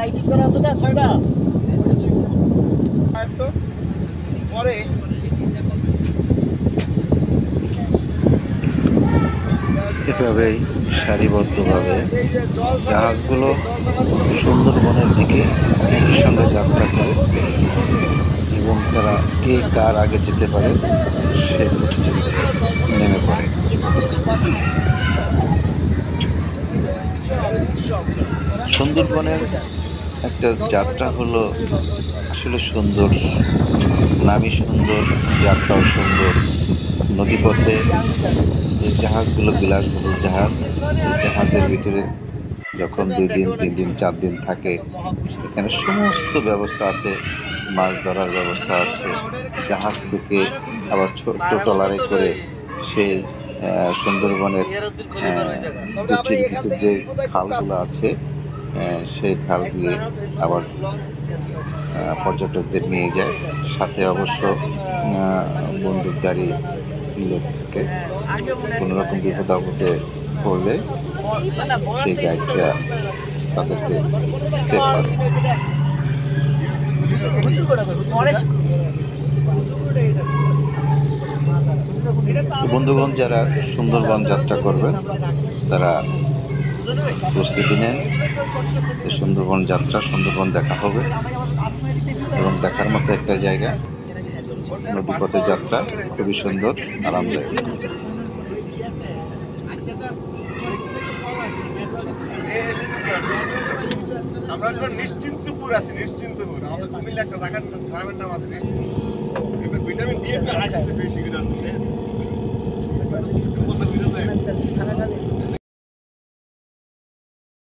Lighting করা আছে না ছয়টা পরে এভাবেই সারিবদ্ধভাবে জাহাজগুলো সুন্দরবনের দিকে একই সঙ্গে যাত্রা করে এবং তারা কে কার আগে যেতে পারে সে নেমে পড়ে। সুন্দরবনের একটা যাত্রা হলো আসলে সুন্দর, নামই সুন্দর, যাত্রাও সুন্দর। নদীপথে যে জাহাজগুলো বিলাসবহুল জাহাজ, এই জাহাজের ভিতরে যখন 2 দিন 3 দিন 4 দিন থাকে, এখানে সমস্ত ব্যবস্থা আছে। মাছ ধরার ব্যবস্থা আছে। জাহাজ থেকে আবার ছোট ট্রলারে করে সেই সুন্দরবনের দক্ষিণ দিকে যে খালগুলো আছে সেই খাল দিয়ে আবার পর্যটকদের নিয়ে যায়। সাথে অবশ্য বন্দুকধারী লোক থাকে। কোনো রকম বিপদ আপদে পড়লে সেই গাইডরা তাদেরকে সেভ করে। বন্ধুগণ, যারা সুন্দরবন যাত্রা করবেন তারা প্রস্তুতি নেন। সুন্দরবন যাত্রা, সুন্দরবন দেখা হবে এবং দেখার মতো একটা জায়গা। নদীপথে যাত্রা খুবই সুন্দর, আরামদায়ক। আমরা এখন নিশ্চিন্তপুর আছি। নিশ্চিন্তপুর আমাদের কুমিল্লা একটা জায়গার গ্রামের নাম আছে। ভিটামিন ডি একটা আসছে বেশি